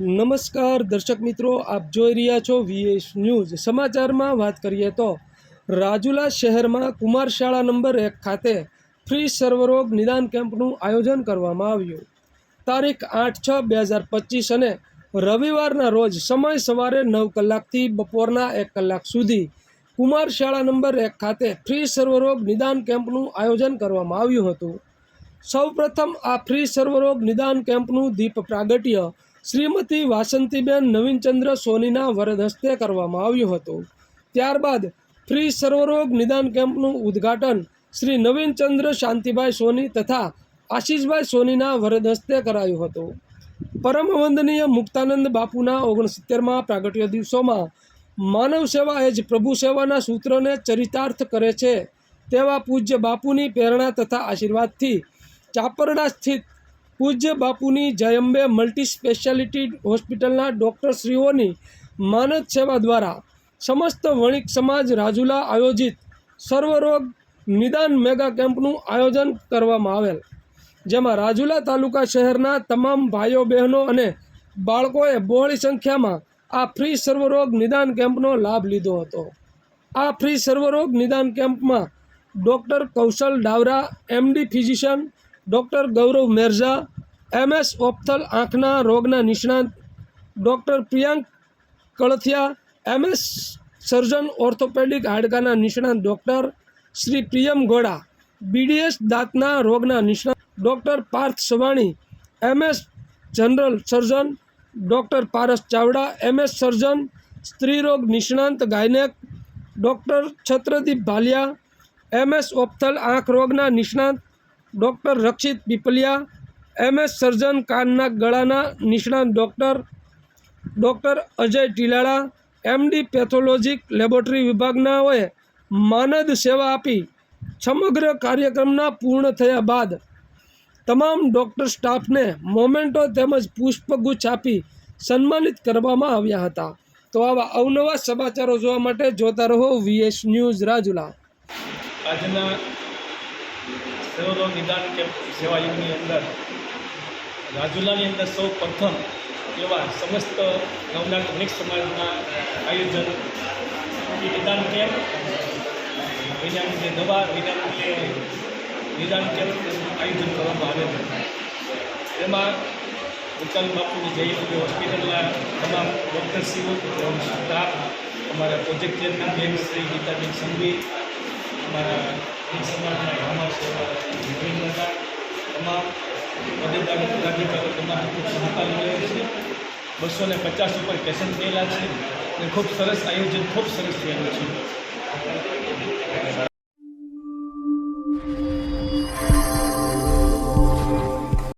નમસ્કાર દર્શક મિત્રો, આપ જોઈ રહ્યા છો વીએસ ન્યૂઝ। સમાચારમાં વાત કરીએ તો રાજુલા શહેરમાં કુમાર શાળા નંબર 1 ખાતે ફ્રી સર્વરોગ નિદાન કેમ્પનું આયોજન કરવામાં આવ્યું। તારીખ 8/6/2025 અને રવિવારના રોજ સમય સવારે 9 કલાકથી બપોરના 1 કલાક સુધી કુમાર શાળા નંબર 1 ખાતે ફ્રી સર્વરોગ નિદાન કેમ્પનું આયોજન કરવામાં આવ્યું હતું। સૌપ્રથમ આ ફ્રી સર્વરોગ નિદાન કેમ્પનું દીપ પ્રાગટ્ય શ્રીમતી વાસંતીબેન નવીનચંદ્ર સોનીના વરદ હસ્તે કરવામાં આવ્યું હતું। ત્યારબાદ ફ્રી સર્વરોગ નિદાન કેમ્પનું ઉદ્ઘાટન શ્રી નવીનચંદ્ર શાંતિભાઈ સોની તથા આશીષભાઈ સોનીના વરદ હસ્તે કરાયું હતું। પરમ વંદનીય મુક્તાનંદ બાપુના 69મા પ્રાગટ્ય દિવસોમાં માનવ સેવા એ જ પ્રભુ સેવાના સૂત્રને ચરિતાર્થ કરે છે તેવા પૂજ્ય બાપુની પ્રેરણા તથા આશીર્વાદથી ચાપરડા સ્થિત પૂજ્ય બાપુની જયંબે મલ્ટી સ્પેશિયાલિટી હોસ્પિટલના ડૉક્ટરશ્રીઓની માનદ સેવા દ્વારા સમસ્ત વણિક સમાજ રાજુલા આયોજિત સર્વરોગ નિદાન મેગા કેમ્પનું આયોજન કરવામાં આવેલ, જેમાં રાજુલા તાલુકા શહેરના તમામ ભાઈઓ બહેનો અને બાળકોએ બહોળી સંખ્યામાં આ ફ્રી સર્વરોગ નિદાન કેમ્પનો લાભ લીધો હતો। આ ફ્રી સર્વરોગ નિદાન કેમ્પમાં doctor Kaushal Davra MD physician, doctor Gaurav Merja MS ophthal આંખના રોગના નિષ્ણાત, doctor Priyank Kalathiya MS surgeon orthopaedic હાડકાના નિષ્ણાત, ડૉક્ટર શ્રી પ્રિયમ ગોડા BDS દાંતના રોગના નિષ્ણાત, doctor Parth Savani MS general surgeon, doctor Paras Chavda MS surgeon સ્ત્રીરોગ નિષ્ણાંત gynaec, doctor Chhatradeep Bhaliya MS ophthal આંખ રોગના નિષ્ણાત, doctor Rakshit Pipaliya MS surgeon કાનના ગળાના નિષ્ણાત, doctor Ajay Tilala MD pathologic laboratory વિભાગનાઓએ માનદ સેવા આપી સમગ્ર કાર્યક્રમના પૂર્ણ થયા બાદ તમામ ડૉક્ટર સ્ટાફને મોમેન્ટો તેમજ પુષ્પગુચ્છ આપી સન્માનિત કરવામાં આવ્યા હતા। તો આવા અવનવા સમાચારો જોવા માટે જોતા રહો વીએસ ન્યૂઝ રાજુલા। આજના સર્વરોગ નિદાન કેમ્પ સેવા યુગની અંદર રાજુલાની અંદર સૌ પ્રથમ એવા સમસ્ત નવનાથ વણિક સમાજના આયોજન નિદાન કેમ્પ વિનામૂલ્યે દવા, વિનામૂલ્યે નિદાન કેમ્પનું આયોજન કરવામાં આવે છે। એમાં મુક્તાનંદ બાપુની જયંતિ હોસ્પિટલના તમામ ડૉક્ટરશ્રીઓ, સ્ટાફ, અમારા પ્રોજેક્ટ ચેરમેન બેન શ્રી ગીતાબેન સંઘવી, અમારા વણિક સમાજના ગામા સેવા નવીનતા, તમામ પદેદાર પદાધિકારીઓ તમામ ખૂબ સહકાર મળ્યો છે। 250 ઉપર પેશન્ટ થયેલા છે અને ખૂબ સરસ આયોજન, ખૂબ સરસ થયેલું છે।